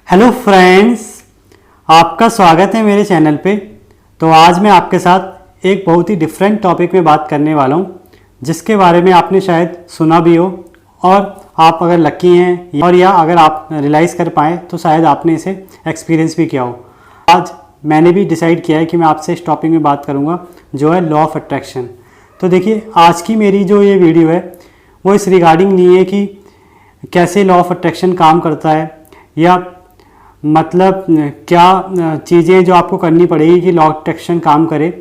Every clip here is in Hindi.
हेलो फ्रेंड्स, आपका स्वागत है मेरे चैनल पे। तो आज मैं आपके साथ एक बहुत ही डिफरेंट टॉपिक में बात करने वाला हूँ, जिसके बारे में आपने शायद सुना भी हो और आप अगर लकी हैं और या अगर आप रियलाइज़ कर पाएँ तो शायद आपने इसे एक्सपीरियंस भी किया हो। आज मैंने भी डिसाइड किया है कि मैं आपसे इस टॉपिक में बात करूँगा, जो है लॉ ऑफ अट्रैक्शन। तो देखिए, आज की मेरी जो ये वीडियो है वो इस रिगार्डिंग नहीं है कि कैसे लॉ ऑफ अट्रैक्शन काम करता है या मतलब क्या चीज़ें जो आपको करनी पड़ेगी कि लॉ ऑफ अट्रैक्शन काम करे।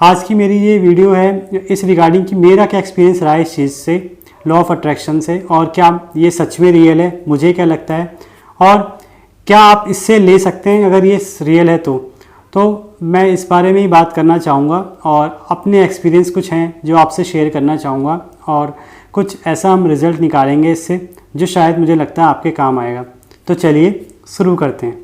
आज की मेरी ये वीडियो है इस रिगार्डिंग कि मेरा क्या एक्सपीरियंस रहा है इस चीज़ से, लॉ ऑफ अट्रैक्शन से, और क्या ये सच में रियल है, मुझे क्या लगता है और क्या आप इससे ले सकते हैं अगर ये रियल है तो मैं इस बारे में ही बात करना चाहूँगा और अपने एक्सपीरियंस कुछ हैं जो आपसे शेयर करना चाहूँगा और कुछ ऐसा हम रिज़ल्ट निकालेंगे इससे जो शायद मुझे लगता है आपके काम आएगा। तो चलिए शुरू करते हैं।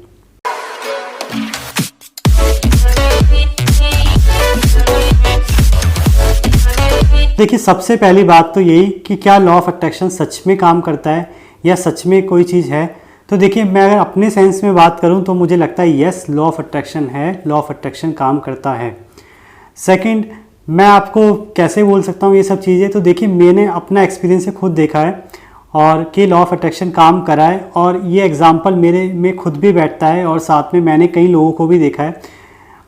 देखिए, सबसे पहली बात तो यही कि क्या लॉ ऑफ अट्रैक्शन सच में काम करता है या सच में कोई चीज़ है। तो देखिए, मैं अगर अपने सेंस में बात करूं तो मुझे लगता है यस, लॉ ऑफ अट्रैक्शन है, लॉ ऑफ अट्रैक्शन काम करता है। सेकंड, मैं आपको कैसे बोल सकता हूं ये सब चीज़ें। तो देखिए, मैंने अपना एक्सपीरियंस से खुद देखा है और कि लॉ ऑफ अट्रैक्शन काम करा है और ये एग्जांपल मेरे में खुद भी बैठता है और साथ में मैंने कई लोगों को भी देखा है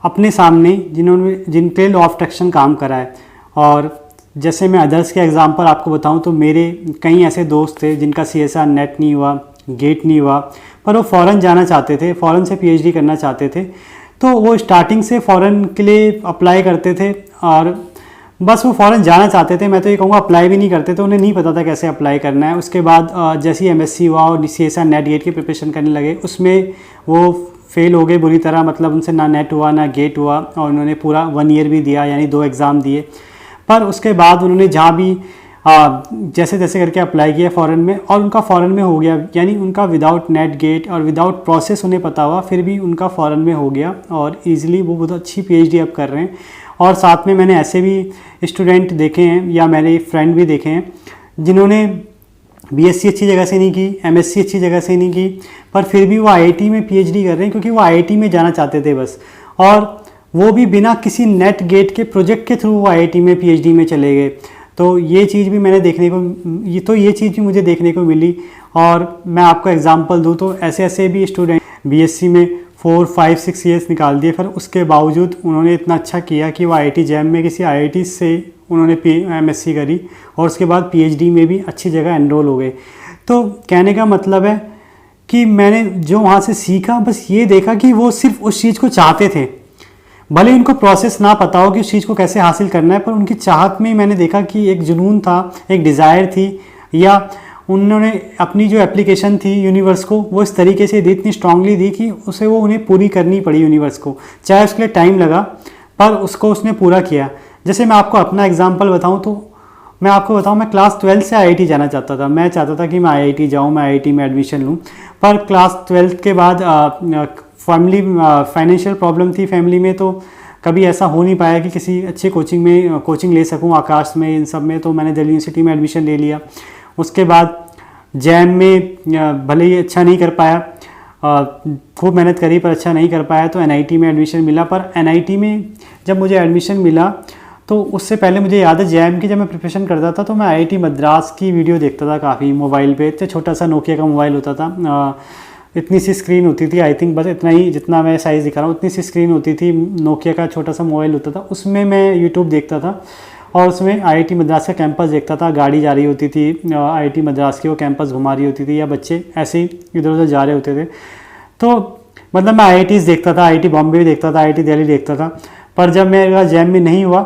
अपने सामने जिनके लॉ ऑफ अट्रैक्शन काम करा है। और जैसे मैं अदर्स के एग्जांपल आपको बताऊं तो मेरे कई ऐसे दोस्त थे जिनका CSR नेट नहीं हुआ, गेट नहीं हुआ, पर वो फ़ॉरेन जाना चाहते थे, फ़ॉरेन से PhD करना चाहते थे। तो वो स्टार्टिंग से फ़ॉरेन के लिए अप्लाई करते थे और बस वो फ़ॉरेन जाना चाहते थे। मैं तो ये कहूँगा अप्लाई भी नहीं करते थे, उन्हें नहीं पता था कैसे अप्लाई करना है। उसके बाद जैसे ही MSc हुआ और CSR नेट गेट की प्रिपरेशन करने लगे, उसमें वो फेल हो गए बुरी तरह, मतलब उनसे ना नेट हुआ ना गेट हुआ और उन्होंने पूरा 1 ईयर भी दिया, यानी 2 एग्ज़ाम दिए। पर उसके बाद उन्होंने जहाँ भी जैसे तैसे करके अप्लाई किया फ़ॉरेन में और उनका फ़ॉरेन में हो गया, यानी उनका विदाउट नेट गेट और विदाउट प्रोसेस उन्हें पता हुआ, फिर भी उनका फ़ॉरेन में हो गया और ईज़िली वो बहुत अच्छी PhD अब कर रहे हैं। और साथ में मैंने ऐसे भी स्टूडेंट देखे हैं या मेरे फ्रेंड भी देखे हैं जिन्होंने BSc अच्छी जगह से नहीं की, MSc अच्छी जगह से नहीं की, पर फिर भी वो IIT में PhD कर रहे हैं क्योंकि वो IIT में जाना चाहते थे बस, और वो भी बिना किसी नेट गेट के प्रोजेक्ट के थ्रू वो IIT में PhD में चले गए। तो ये चीज़ भी मैंने ये चीज़ भी मुझे देखने को मिली। और मैं आपको एग्जांपल दूँ तो ऐसे ऐसे भी स्टूडेंट BSc में 4, 5, 6 ईयर्स निकाल दिए, फिर उसके बावजूद उन्होंने इतना अच्छा किया कि वो IIT जैम में किसी IIT से उन्होंने MSc करी और उसके बाद PhD में भी अच्छी जगह एनरोल हो गए। तो कहने का मतलब है कि मैंने जो वहाँ से सीखा, बस ये देखा कि वो सिर्फ उस चीज़ को चाहते थे, भले उनको प्रोसेस ना पता हो कि उस चीज़ को कैसे हासिल करना है, पर उनकी चाहत में मैंने देखा कि एक जुनून था, एक डिज़ायर थी, या उन्होंने अपनी जो एप्लीकेशन थी यूनिवर्स को वो इस तरीके से दी, इतनी स्ट्रांगली दी कि उसे वो उन्हें पूरी करनी पड़ी यूनिवर्स को, चाहे उसके लिए टाइम लगा, पर उसको उसने पूरा किया। जैसे मैं आपको अपना एग्जांपल बताऊं तो मैं आपको बताऊं, मैं क्लास 12 से IIT जाना चाहता था। मैं चाहता था कि मैं IIT जाऊं, मैं IIT में एडमिशन लूं, पर क्लास 12 के बाद फैमिली फाइनेंशियल प्रॉब्लम थी फैमिली में, तो कभी ऐसा हो नहीं पाया कि किसी अच्छे कोचिंग ले सकूं, आकाश में, इन सब में। तो मैंने दिल्ली यूनिवर्सिटी में एडमिशन ले लिया। उसके बाद जैम में भले ही अच्छा नहीं कर पाया, खूब मेहनत करी पर अच्छा नहीं कर पाया, तो NIT में एडमिशन मिला। पर NIT में जब मुझे एडमिशन मिला तो उससे पहले मुझे याद है जैम की जब मैं प्रिपरेशन करता था तो मैं IIT मद्रास की वीडियो देखता था काफ़ी मोबाइल पे। इतना छोटा सा नोकिया का मोबाइल होता था, इतनी सी स्क्रीन होती थी, आई थिंक बस इतना ही जितना मैं साइज़ दिखा रहा हूँ, उतनी सी स्क्रीन होती थी, नोकिया का छोटा सा मोबाइल होता था। उसमें मैं यूट्यूब देखता था और उसमें IIT मद्रास का कैंपस देखता था। गाड़ी जा रही होती थी IIT मद्रास की, वो कैंपस घुमा रही होती थी, या बच्चे ऐसे ही इधर उधर जा रहे होते थे। तो मतलब मैं IITs देखता था, IIT बॉम्बे भी देखता था, IIT दिल्ली देखता था। पर जब मेरा जैम में नहीं हुआ,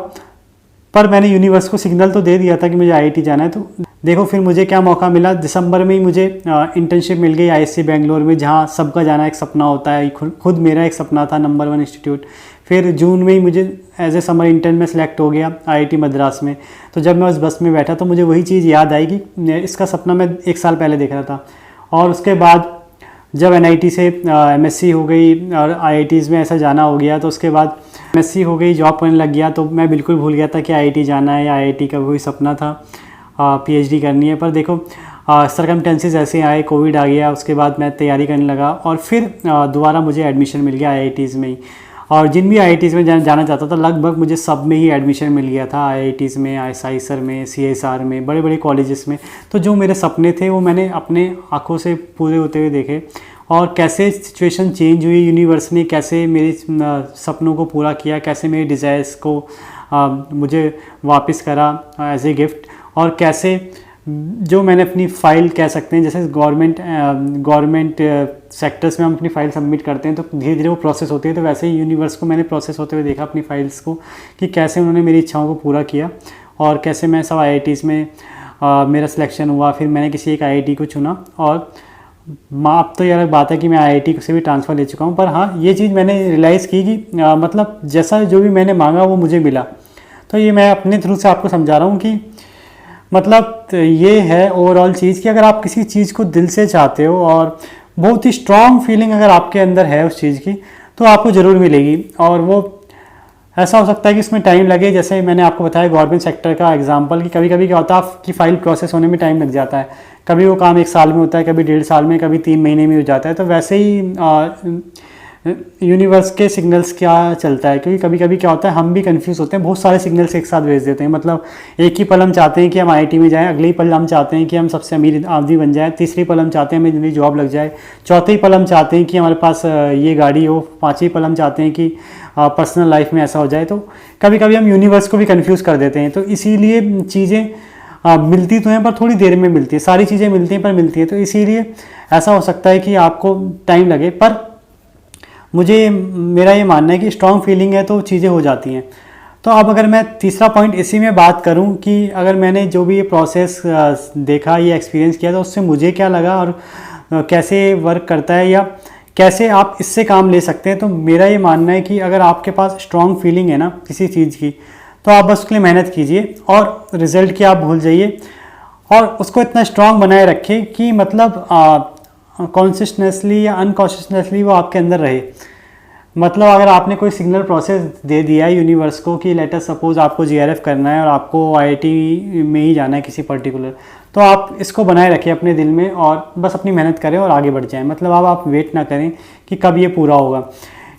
पर मैंने यूनिवर्स को सिग्नल तो दे दिया था कि मुझे IIT जाना है। तो देखो फिर मुझे क्या मौका मिला, दिसंबर में ही मुझे इंटर्नशिप मिल गई ISC बेंगलोर में, जहाँ सबका जाना एक सपना होता है। खुद मेरा एक सपना था, नंबर 1 इंस्टीट्यूट। फिर जून में ही मुझे एज ए समर इंटर्न में सिलेक्ट हो गया IIT मद्रास में। तो जब मैं उस बस में बैठा तो मुझे वही चीज़ याद आई कि इसका सपना मैं 1 साल पहले देख रहा था। और उसके बाद जब NIT से MSc हो गई और IITs में ऐसा जाना हो गया, तो उसके बाद MSc हो गई, जॉब करने लग गया, तो मैं बिल्कुल भूल गया था कि IIT जाना है या IIT का वही सपना था PhD करनी है। पर देखो सरकमटेंसेस ऐसे आए, कोविड आ गया, उसके बाद मैं तैयारी करने लगा और फिर दोबारा मुझे एडमिशन मिल गया आईआईटीज़ में ही। और जिन भी आईआईटीज़ में जाना चाहता था लगभग मुझे सब में ही एडमिशन मिल गया था, आईआईटीज़ में, आईएसआर में, सीएसआर में, बड़े बड़े कॉलेजेस में। तो जो मेरे सपने थे वो मैंने अपने आँखों से पूरे होते हुए देखे, और कैसे सिचुएशन चेंज हुई, यूनिवर्स ने कैसे मेरे सपनों को पूरा किया, कैसे मेरे डिज़ायर्स को मुझे वापस करा एज ए गिफ्ट, और कैसे जो मैंने अपनी फ़ाइल कह सकते हैं, जैसे गवर्नमेंट सेक्टर्स में हम अपनी फ़ाइल सबमिट करते हैं तो धीरे धीरे वो प्रोसेस होती है, तो वैसे ही यूनिवर्स को मैंने प्रोसेस होते हुए देखा अपनी फ़ाइल्स को, कि कैसे उन्होंने मेरी इच्छाओं को पूरा किया, और कैसे मैं सब आईआईटीज़ में मेरा सिलेक्शन हुआ। फिर मैंने किसी एक आईआईटी को चुना, और अब तो ये अलग बात है कि मैं आईआईटी से भी ट्रांसफ़र ले चुका हूँ, पर हाँ ये चीज़ मैंने रियलाइज़ की कि मतलब जैसा जो भी मैंने मांगा वो मुझे मिला। तो ये मैं अपने थ्रू से आपको समझा रहा हूँ कि मतलब ये है ओवरऑल चीज़ कि अगर आप किसी चीज़ को दिल से चाहते हो और बहुत ही स्ट्रॉन्ग फीलिंग अगर आपके अंदर है उस चीज़ की, तो आपको ज़रूर मिलेगी। और वो ऐसा हो सकता है कि इसमें टाइम लगे, जैसे मैंने आपको बताया गवर्नमेंट सेक्टर का एग्जांपल, कि कभी कभी क्या होता है आपकी फ़ाइल प्रोसेस होने में टाइम लग जाता है, कभी वो काम 1 साल में होता है, कभी 1.5 साल में, कभी 3 महीने में हो जाता है। तो वैसे ही यूनिवर्स के सिग्नल्स क्या चलता है, क्योंकि कभी कभी क्या होता है हम भी कंफ्यूज होते हैं, बहुत सारे सिग्नल्स एक साथ भेज देते हैं। मतलब एक ही पल हम चाहते हैं कि हम आईआईटी में जाएं, अगले ही पल हम चाहते हैं कि हम सबसे अमीर आदमी बन जाएं, तीसरी पल हम चाहते हैं हमें जल्दी जॉब लग जाए, चौथे पल हम चाहते हैं कि हमारे पास ये गाड़ी हो, पाँचवीं पल हम चाहते हैं कि पर्सनल लाइफ में ऐसा हो जाए। तो कभी कभी हम यूनिवर्स को भी कन्फ्यूज़ कर देते हैं। तो इसीलिए चीज़ें मिलती तो हैं पर थोड़ी देर में मिलती है, सारी चीज़ें मिलती हैं पर मिलती है। तो इसीलिए ऐसा हो सकता है कि आपको टाइम लगे, पर मुझे मेरा ये मानना है कि स्ट्रॉन्ग फीलिंग है तो चीज़ें हो जाती हैं। तो अब अगर मैं तीसरा पॉइंट इसी में बात करूं कि अगर मैंने जो भी ये प्रोसेस देखा, ये एक्सपीरियंस किया, तो उससे मुझे क्या लगा और कैसे वर्क करता है या कैसे आप इससे काम ले सकते हैं। तो मेरा ये मानना है कि अगर आपके पास स्ट्रॉन्ग फीलिंग है ना किसी चीज़ की, तो आप बस उसके लिए मेहनत कीजिए और रिज़ल्ट की आप भूल जाइए, और उसको इतना स्ट्रॉन्ग बनाए रखें कि मतलब कॉन्शियसनेसली या अनकॉन्शियसनेसली वो आपके अंदर रहे। मतलब अगर आपने कोई सिग्नल प्रोसेस दे दिया है यूनिवर्स को कि लेट अस सपोज आपको जीआरएफ करना है और आपको आईआईटी में ही जाना है किसी पर्टिकुलर, तो आप इसको बनाए रखें अपने दिल में और बस अपनी मेहनत करें और आगे बढ़ जाएं। मतलब अब आप वेट ना करें कि कब ये पूरा होगा,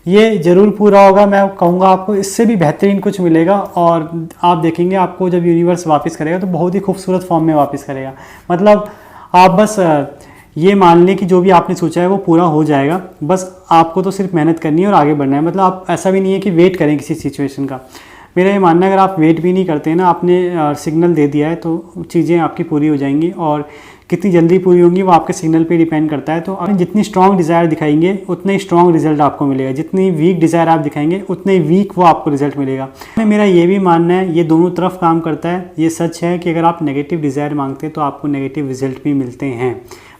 ये ज़रूर पूरा होगा। मैं कहूँगा आपको इससे भी बेहतरीन कुछ मिलेगा, और आप देखेंगे आपको जब यूनिवर्स वापस करेगा तो बहुत ही खूबसूरत फॉर्म में वापस करेगा। मतलब आप बस ये मान लें कि जो भी आपने सोचा है वो पूरा हो जाएगा, बस आपको तो सिर्फ मेहनत करनी है और आगे बढ़ना है। मतलब आप ऐसा भी नहीं है कि वेट करें किसी सिचुएशन का। मेरा ये मानना है अगर आप वेट भी नहीं करते हैं ना, आपने सिग्नल दे दिया है तो चीज़ें आपकी पूरी हो जाएंगी, और कितनी जल्दी पूरी होंगी वो आपके सिग्नल पे डिपेंड करता है। तो आप जितनी स्ट्रॉन्ग डिज़ायर दिखाएंगे उतना ही स्ट्रॉन्ग रिजल्ट आपको मिलेगा, जितनी वीक डिज़ायर आप दिखाएंगे उतना ही वीक वो आपको रिजल्ट मिलेगा। मेरा ये भी मानना है, ये दोनों तरफ काम करता है। ये सच है कि अगर आप नेगेटिव डिज़ायर मांगते हैं तो आपको नेगेटिव रिजल्ट भी मिलते हैं।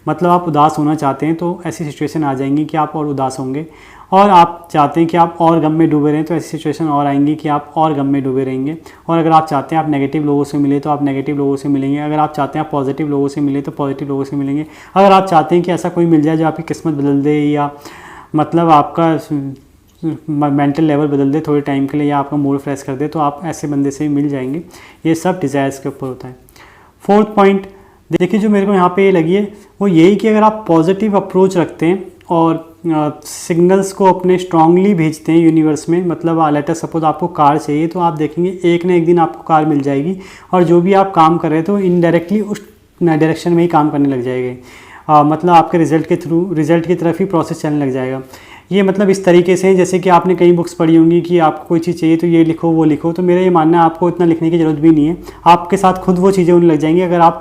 मतलब आप उदास होना चाहते हैं तो ऐसी सिचुएशन आ जाएंगी कि आप और उदास होंगे, और आप चाहते हैं कि आप और गम में डूबे रहें तो ऐसी सिचुएशन और आएंगी कि आप और गम में डूबे रहेंगे। और अगर आप चाहते हैं आप नेगेटिव लोगों से मिले तो आप नेगेटिव लोगों से मिलेंगे। अगर आप चाहते हैं आप पॉजिटिव लोगों से मिले तो पॉजिटिव लोगों से मिलेंगे। अगर आप चाहते हैं कि ऐसा कोई मिल जाए जो आपकी किस्मत बदल दे, या मतलब आपका मेंटल लेवल बदल दे थोड़े टाइम के लिए, या आपका मूड फ्रेश कर दे, तो आप ऐसे बंदे से मिल जाएंगे। ये सब डिज़ायर्स के ऊपर होता है। फोर्थ पॉइंट देखिए जो मेरे को यहाँ पे ये लगी है वो यही कि अगर आप पॉजिटिव अप्रोच रखते हैं और सिग्नल्स को अपने स्ट्रांगली भेजते हैं यूनिवर्स में, मतलब लेट अस सपोज आपको कार चाहिए तो आप देखेंगे एक ना एक दिन आपको कार मिल जाएगी, और जो भी आप काम कर रहे हैं तो इनडायरेक्टली उस डायरेक्शन में ही काम करने लग जाएंगे। मतलब आपके रिजल्ट की तरफ ही प्रोसेस चलने लग जाएगा। ये मतलब इस तरीके से जैसे कि आपने कई बुक्स पढ़ी होंगी कि आपको कोई चीज़ चाहिए तो ये लिखो वो लिखो, तो मेरा ये मानना है आपको इतना लिखने की ज़रूरत भी नहीं है। आपके साथ खुद वो चीज़ें होने लग जाएंगी अगर आप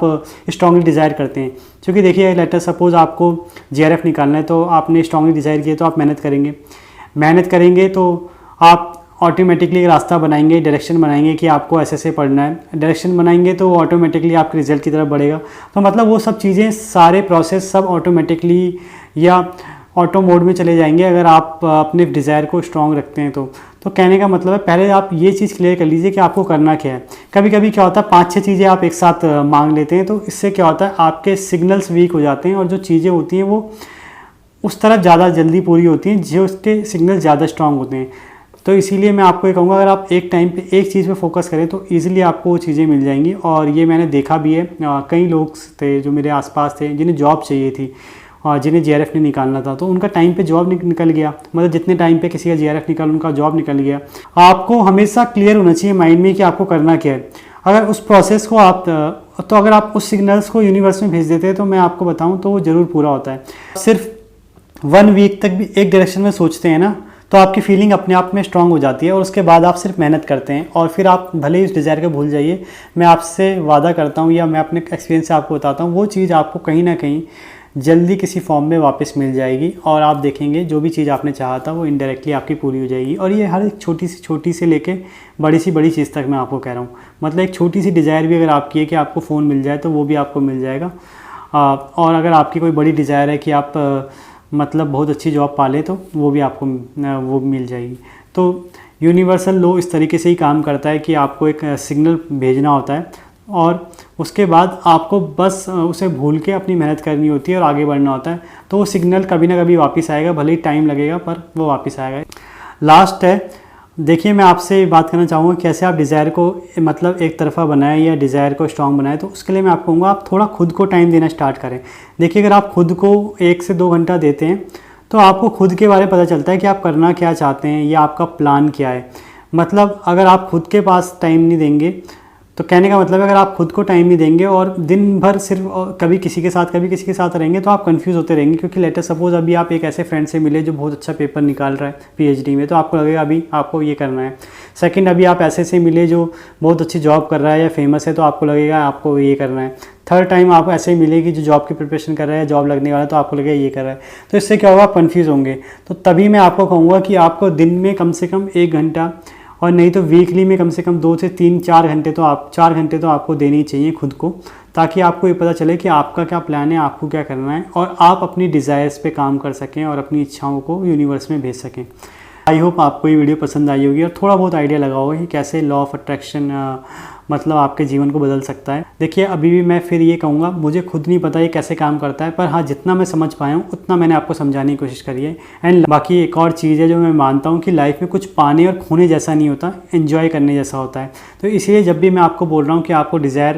स्ट्रांगली डिज़ायर करते हैं। क्योंकि देखिए लेट अस सपोज आपको जीआरएफ निकालना है तो आपने स्ट्रांगली डिज़ायर किया तो आप मेहनत करेंगे तो आप ऑटोमेटिकली एक रास्ता बनाएंगे, डायरेक्शन बनाएंगे कि आपको ऐसे पढ़ना है। डायरेक्शन बनाएंगे तो ऑटोमेटिकली आपके रिजल्ट की तरफ बढ़ेगा। तो मतलब वो सब चीज़ें, सारे प्रोसेस सब ऑटोमेटिकली या ऑटो मोड में चले जाएंगे अगर आप अपने डिज़ायर को स्ट्रॉन्ग रखते हैं। तो कहने का मतलब है पहले आप ये चीज़ क्लियर कर लीजिए कि आपको करना क्या है। कभी कभी क्या होता है 5-6 चीज़ें आप एक साथ मांग लेते हैं, तो इससे क्या होता है आपके सिग्नल्स वीक हो जाते हैं और जो चीज़ें होती हैं वो उस तरफ ज़्यादा जल्दी पूरी होती हैं जो उसके सिग्नल ज़्यादा स्ट्रॉन्ग होते हैं। तो इसीलिए मैं आपको ये कहूँगा, अगर आप एक टाइम पे एक चीज़ पे फोकस करें तो ईज़िली आपको वो चीज़ें मिल जाएंगी। और ये मैंने देखा भी है, कई लोग थे जो मेरे आसपास थे जिन्हें जॉब चाहिए थी और जिन्हें जीआरएफ नहीं निकालना था, तो उनका टाइम पे जॉब निकल गया। मतलब जितने टाइम पे किसी का जीआरएफ निकाल उनका जॉब निकल गया। आपको हमेशा क्लियर होना चाहिए माइंड में कि आपको करना क्या है। अगर उस प्रोसेस को अगर आप उस सिग्नल्स को यूनिवर्स में भेज देते हैं तो मैं आपको बताऊं तो वो ज़रूर पूरा होता है। सिर्फ 1 वीक तक भी एक डायरेक्शन में सोचते हैं ना, तो आपकी फीलिंग अपने आप में स्ट्रांग हो जाती है और उसके बाद आप सिर्फ मेहनत करते हैं और फिर आप भले ही उस डिज़ायर को भूल जाइए। मैं आपसे वादा करता हूँ या मैं अपने एक्सपीरियंस से आपको बताता हूँ, वो चीज़ आपको कहीं ना कहीं जल्दी किसी फॉर्म में वापस मिल जाएगी और आप देखेंगे जो भी चीज़ आपने चाहा था वो इनडायरेक्टली आपकी पूरी हो जाएगी। और ये हर एक छोटी से लेके बड़ी चीज़ तक मैं आपको कह रहा हूँ। मतलब एक छोटी सी डिज़ायर भी अगर आपकी है कि आपको फ़ोन मिल जाए तो वो भी आपको मिल जाएगा। और अगर आपकी कोई बड़ी डिज़ायर है कि आप मतलब बहुत अच्छी जॉब पा लें तो वो भी आपको वो मिल जाएगी। तो यूनिवर्सल लॉ इस तरीके से ही काम करता है कि आपको एक सिग्नल भेजना होता है और उसके बाद आपको बस उसे भूल के अपनी मेहनत करनी होती है और आगे बढ़ना होता है। तो वो सिग्नल कभी ना कभी वापस आएगा, भले ही टाइम लगेगा पर वो वापस आएगा। लास्ट है, देखिए मैं आपसे बात करना चाहूँगा कैसे आप डिज़ायर को मतलब एक तरफा बनाएं या डिज़ायर को स्ट्रॉन्ग बनाएं। तो उसके लिए मैं आपको कहूँगा आप थोड़ा खुद को टाइम देना स्टार्ट करें। देखिए अगर आप खुद को 1 से 2 घंटा देते हैं तो आपको खुद के बारे में पता चलता है कि आप करना क्या चाहते हैं या आपका प्लान क्या है। मतलब अगर आप खुद के पास टाइम नहीं देंगे तो कहने का मतलब है अगर आप खुद को टाइम नहीं देंगे और दिन भर सिर्फ कभी किसी के साथ रहेंगे तो आप कंफ्यूज होते रहेंगे। क्योंकि लेटर सपोज अभी आप एक ऐसे फ्रेंड से मिले जो बहुत अच्छा पेपर निकाल रहा है पीएचडी में, तो आपको लगेगा अभी आपको ये करना है। सेकंड, अभी आप ऐसे से मिले जो बहुत अच्छी जॉब कर रहा है या फेमस है, तो आपको लगेगा आपको ये करना है। थर्ड टाइम आप ऐसे ही मिलेगी जो जॉब की प्रिपरेशन कर रहा है, जॉब लगने वाला है, तो आपको लगेगा ये कर रहा है। तो इससे क्या होगा, आप कन्फ्यूज़ होंगे। तो तभी मैं आपको कहूँगा कि आपको दिन में कम से कम 1 घंटा और नहीं तो वीकली में कम से कम 2 से 3-4 घंटे तो 4 घंटे तो आपको देने ही चाहिए खुद को, ताकि आपको ये पता चले कि आपका क्या प्लान है, आपको क्या करना है और आप अपनी डिज़ायर्स पे काम कर सकें और अपनी इच्छाओं को यूनिवर्स में भेज सकें। आई होप आपको ये वीडियो पसंद आई होगी और थोड़ा बहुत आइडिया लगा होगा कि कैसे लॉ ऑफ अट्रैक्शन मतलब आपके जीवन को बदल सकता है। देखिए अभी भी मैं फिर ये कहूँगा, मुझे खुद नहीं पता ये कैसे काम करता है, पर हाँ जितना मैं समझ पाया हूँ उतना मैंने आपको समझाने की कोशिश करी है। एंड बाकी एक और चीज़ है जो मैं मानता हूँ कि लाइफ में कुछ पाने और खोने जैसा नहीं होता, एंजॉय करने जैसा होता है। तो इसलिए जब भी मैं आपको बोल रहा हूँ कि आपको डिज़ायर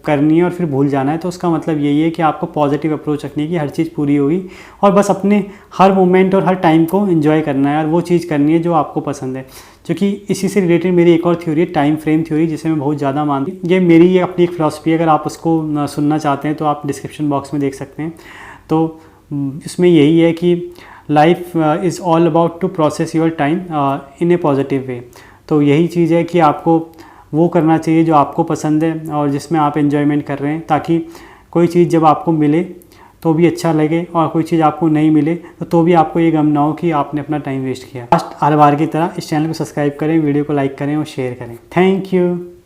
करनी है और फिर भूल जाना है, तो उसका मतलब यही है कि आपको पॉजिटिव अप्रोच रखनी है कि हर चीज़ पूरी होगी और बस अपने हर मोमेंट और हर टाइम को एंजॉय करना है और वो चीज़ करनी है जो आपको पसंद है। क्योंकि इसी से रिलेटेड मेरी एक और थ्योरी है, टाइम फ्रेम थ्योरी, जिसे मैं बहुत ज़्यादा मानती हूँ। ये मेरी अपनी एक फिलॉसफी है, अगर आप उसको सुनना चाहते हैं तो आप डिस्क्रिप्शन बॉक्स में देख सकते हैं। तो इसमें यही है कि life is all about to process your time in a positive way. तो यही चीज़ है कि आपको वो करना चाहिए जो आपको पसंद है और जिसमें आप एंजॉयमेंट कर रहे हैं, ताकि कोई चीज़ जब आपको मिले तो भी अच्छा लगे और कोई चीज़ आपको नहीं मिले तो भी आपको ये गम ना हो कि आपने अपना टाइम वेस्ट किया। लास्ट हर बार की तरह इस चैनल को सब्सक्राइब करें, वीडियो को लाइक करें और शेयर करें। Thank you.